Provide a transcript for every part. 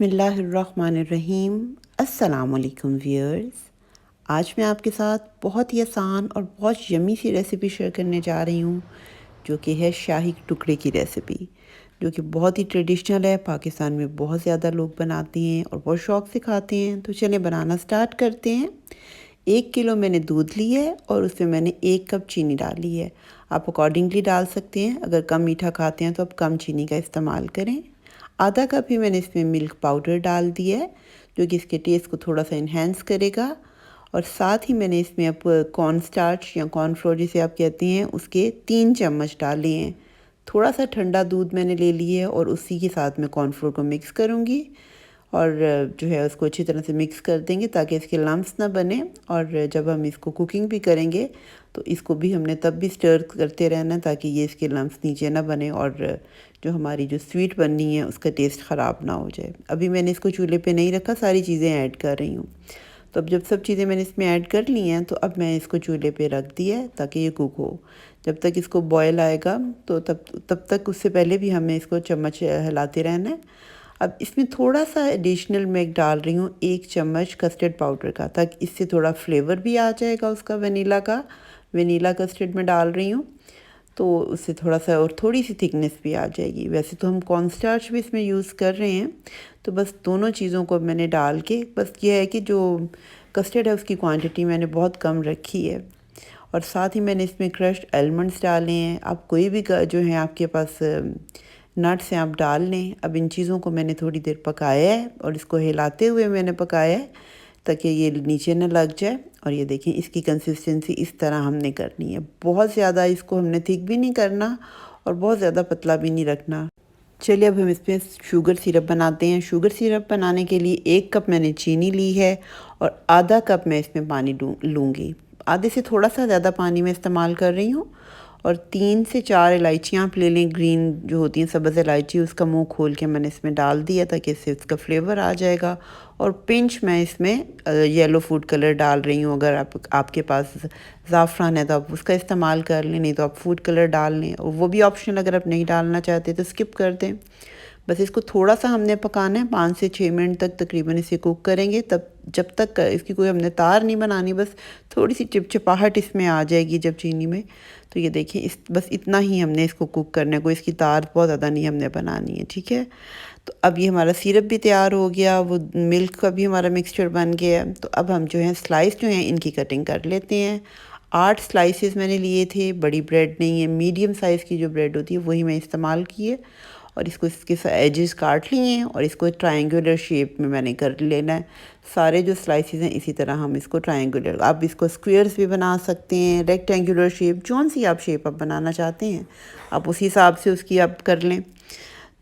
बिस्मिल्लाहिर्रहमानिर्रहीम। अस्सलामुअलैकुम व्यूअर्स। आज मैं आपके साथ बहुत ही आसान और बहुत यमी सी रेसिपी शेयर करने जा रही हूँ, जो कि है शाही टुकड़े की रेसिपी, जो कि बहुत ही ट्रेडिशनल है। पाकिस्तान में बहुत ज़्यादा लोग बनाते हैं और बहुत शौक़ से खाते हैं। तो चलें बनाना स्टार्ट करते हैं। 1 किलो मैंने दूध लिया है और उसमें मैंने 1 कप चीनी डाली है। आप अकॉर्डिंगली डाल सकते हैं। अगर कम मीठा खाते हैं तो आप कम चीनी का इस्तेमाल करें। आधा कप ही मैंने इसमें मिल्क पाउडर डाल दिया है, जो कि इसके टेस्ट को थोड़ा सा इन्हेंस करेगा। और साथ ही मैंने इसमें अब कॉर्न स्टार्च या कॉर्नफ्लोर जिसे आप कहते हैं उसके 3 चम्मच डाले हैं। थोड़ा सा ठंडा दूध मैंने ले लिया है और उसी के साथ मैं कॉर्नफ्लोर को मिक्स करूँगी और जो है उसको अच्छी तरह से मिक्स कर देंगे ताकि इसके लम्स ना बने। और जब हम इसको कुकिंग भी करेंगे तो इसको भी हमने तब भी स्टर करते रहना ताकि ये इसके लम्स नीचे ना बने और जो हमारी जो स्वीट बननी है उसका टेस्ट ख़राब ना हो जाए। अभी मैंने इसको चूल्हे पे नहीं रखा, सारी चीज़ें ऐड कर रही हूँ। तो अब जब सब चीज़ें मैंने इसमें ऐड कर ली हैं तो अब मैं इसको चूल्हे पे रख दिया है ताकि ये कुक हो। जब तक इसको बॉयल आएगा तो तब तक उससे पहले भी हमें इसको चम्मच हिलाते रहना है। अब इसमें थोड़ा सा एडिशनल मैं डाल रही हूँ 1 चम्मच कस्टर्ड पाउडर का, ताकि इससे थोड़ा फ्लेवर भी आ जाएगा उसका वनीला कस्टर्ड में डाल रही हूँ, तो उससे थोड़ा सा और थोड़ी सी थिकनेस भी आ जाएगी। वैसे तो हम कॉर्न स्टार्च भी इसमें यूज़ कर रहे हैं। तो बस दोनों चीज़ों को मैंने डाल के, बस ये है कि जो कस्टर्ड है उसकी क्वांटिटी मैंने बहुत कम रखी है। और साथ ही मैंने इसमें क्रश्ड आलमंड्स डाले हैं। आप कोई भी जो है आपके पास नट्स हैं आप डाल लें। अब इन चीज़ों को मैंने थोड़ी देर पकाया है और इसको हिलाते हुए मैंने पकाया है ताकि ये नीचे न लग जाए। और ये देखें इसकी कंसिस्टेंसी इस तरह हमने करनी है। बहुत ज़्यादा इसको हमने थिक भी नहीं करना और बहुत ज़्यादा पतला भी नहीं रखना। चलिए अब हम इसमें शुगर सिरप बनाते हैं। शुगर सिरप बनाने के लिए 1 कप मैंने चीनी ली है और आधा कप मैं इसमें पानी लूँगी। आधे से थोड़ा सा ज़्यादा पानी मैं इस्तेमाल कर रही हूँ। और 3 से 4 इलायचियाँ आप ले लें, ग्रीन जो होती हैं सब्ज़ इलायची, उसका मुंह खोल के मैंने इसमें डाल दिया ताकि इससे उसका फ्लेवर आ जाएगा। और पिंच मैं इसमें येलो फूड कलर डाल रही हूँ। अगर आपके पास ज़ाफ़रान है तो आप उसका इस्तेमाल कर लें, नहीं तो आप फूड कलर डाल लें। और वो भी ऑप्शनल, अगर आप नहीं डालना चाहते तो स्किप कर दें। बस इसको थोड़ा सा हमने पकाना है, 5 से 6 मिनट तक तकरीबन इसे कुक करेंगे। तब जब तक इसकी कोई हमने तार नहीं बनानी, बस थोड़ी सी चिपचिपाहट इसमें आ जाएगी जब चीनी में। तो ये देखिए बस इतना ही हमने इसको कुक करना है, कोई इसकी तार बहुत ज़्यादा नहीं हमने बनानी है, ठीक है। तो अब ये हमारा सिरप भी तैयार हो गया, वो मिल्क का भी हमारा मिक्सचर बन गया। तो अब हम जो है स्लाइस जो हैं इनकी कटिंग कर लेते हैं। 8 स्लाइसेस मैंने लिए थे, बड़ी ब्रेड नहीं है, मीडियम साइज़ की जो ब्रेड होती है वही मैं इस्तेमाल की है। और इसको इसके एजेस काट लिए हैं और इसको ट्रायंगुलर शेप में मैंने कर लेना है। सारे जो स्लाइसेस हैं इसी तरह हम इसको ट्रायंगुलर, आप इसको स्क्वायर्स भी बना सकते हैं, रेक्टेंगुलर शेप, जौन सी आप शेप आप बनाना चाहते हैं आप उसी हिसाब से उसकी आप कर लें।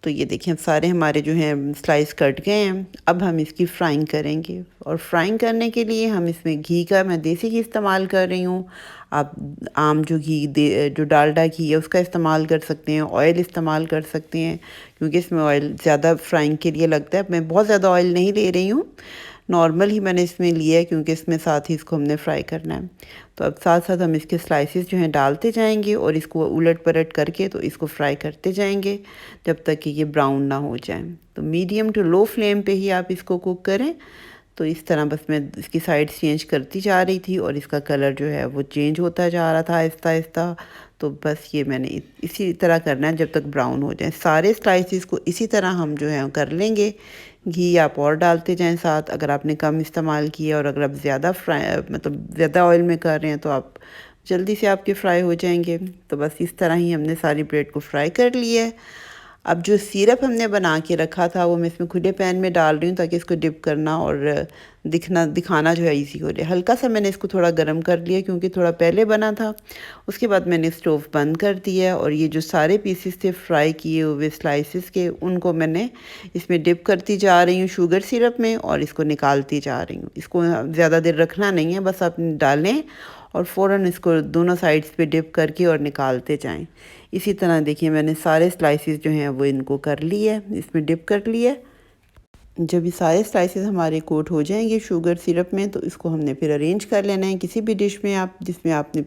तो ये देखिए सारे हमारे जो हैं स्लाइस कट गए हैं। अब हम इसकी फ्राइंग करेंगे और फ्राइंग करने के लिए हम इसमें घी का, मैं देसी घी इस्तेमाल कर रही हूँ। आप आम जो जो डालडा घी है उसका इस्तेमाल कर सकते हैं, ऑयल इस्तेमाल कर सकते हैं, क्योंकि इसमें ऑयल ज़्यादा फ्राइंग के लिए लगता है। मैं बहुत ज़्यादा ऑयल नहीं ले रही हूँ, नॉर्मल ही मैंने इसमें लिया है क्योंकि इसमें साथ ही इसको हमने फ्राई करना है। तो अब साथ साथ हम इसके स्लाइसेस जो हैं डालते जाएंगे और इसको उलट पलट करके तो इसको फ्राई करते जाएंगे जब तक कि ये ब्राउन ना हो जाए। तो मीडियम टू लो फ्लेम पे ही आप इसको कुक करें। तो इस तरह बस मैं इसकी साइड चेंज करती जा रही थी और इसका कलर जो है वो चेंज होता जा रहा था आहिस्ता आहिस्ता। तो बस ये मैंने इसी तरह करना है जब तक ब्राउन हो जाए। सारे स्लाइसेस को इसी तरह हम जो है कर लेंगे। घी आप और डालते जाएं साथ, अगर आपने कम इस्तेमाल किया और अगर आप ज़्यादा मतलब ज़्यादा ऑयल में कर रहे हैं तो आप जल्दी से आपके फ्राई हो जाएंगे। तो बस इस तरह ही हमने सारी ब्रेड को फ्राई कर लिया है। अब जो सिरप हमने बना के रखा था वो मैं इसमें खुले पैन में डाल रही हूँ ताकि इसको डिप करना और दिखाना जो है इजी हो जाए। हल्का सा मैंने इसको थोड़ा गर्म कर लिया क्योंकि थोड़ा पहले बना था। उसके बाद मैंने स्टोव बंद कर दिया और ये जो सारे पीसेस थे फ्राई किए हुए स्लाइसेस के, उनको मैंने इसमें डिप करती जा रही हूँ शुगर सिरप में और इसको निकालती जा रही हूँ। इसको ज़्यादा देर रखना नहीं है, बस आप डालें और फ़ौरन इसको दोनों साइड्स पे डिप करके और निकालते जाएं। इसी तरह देखिए मैंने सारे स्लाइसेस जो हैं वो इनको कर लिए, इसमें डिप कर लिए। जब ये सारे स्लाइसेस हमारे कोट हो जाएंगे शुगर सिरप में तो इसको हमने फिर अरेंज कर लेना है किसी भी डिश में, आप जिसमें आपने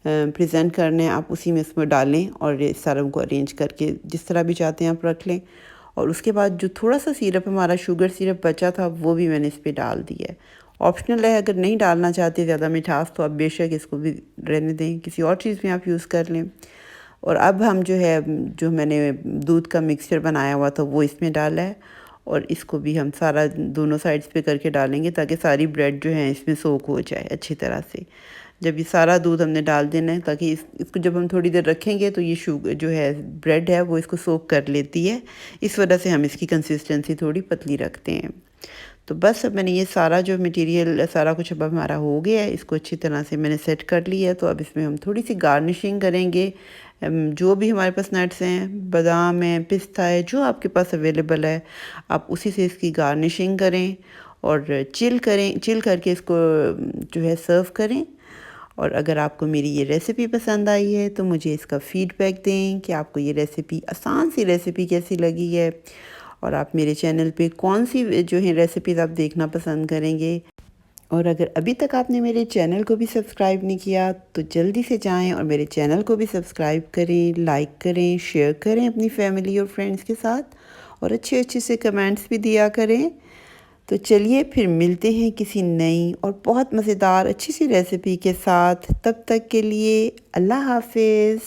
प्रेजेंट करने हैं आप उसी में इसमें डालें और इस सारों को अरेंज करके जिस तरह भी चाहते हैं आप रख लें। और उसके बाद जो थोड़ा सा सिरप हमारा शुगर सिरप बचा था वो भी मैंने इस पर डाल दिया है। ऑप्शनल है, अगर नहीं डालना चाहते ज़्यादा मिठास तो आप बेशक इसको भी रहने दें, किसी और चीज़ में आप यूज़ कर लें। और अब हम जो है, जो मैंने दूध का मिक्सचर बनाया हुआ था वो इसमें डाला है, और इसको भी हम सारा दोनों साइड्स पे करके डालेंगे ताकि सारी ब्रेड जो है इसमें सोक हो जाए अच्छी तरह से। जब ये सारा दूध हमने डाल देना है, ताकि इसको जब हम थोड़ी देर रखेंगे तो ये शुगर जो है ब्रेड है वो इसको सोक कर लेती है। इस वजह से हम इसकी कंसिस्टेंसी थोड़ी पतली रखते हैं। तो बस अब मैंने ये सारा जो मटेरियल सारा कुछ अब हमारा हो गया है, इसको अच्छी तरह से मैंने सेट कर लिया है। तो अब इसमें हम थोड़ी सी गार्निशिंग करेंगे। जो भी हमारे पास नट्स हैं, बादाम है, पिस्ता है, जो आपके पास अवेलेबल है आप उसी से इसकी गार्निशिंग करें और चिल करके इसको जो है सर्व करें। और अगर आपको मेरी ये रेसिपी पसंद आई है तो मुझे इसका फ़ीडबैक दें कि आपको ये रेसिपी, आसान सी रेसिपी कैसी लगी है, और आप मेरे चैनल पे कौन सी जो है रेसिपीज़ आप देखना पसंद करेंगे। और अगर अभी तक आपने मेरे चैनल को भी सब्सक्राइब नहीं किया तो जल्दी से जाएं और मेरे चैनल को भी सब्सक्राइब करें, लाइक करें, शेयर करें अपनी फैमिली और फ्रेंड्स के साथ, और अच्छे अच्छे से कमेंट्स भी दिया करें। तो चलिए फिर मिलते हैं किसी नई और बहुत मज़ेदार अच्छी सी रेसिपी के साथ। तब तक के लिए अल्लाह हाफिज़।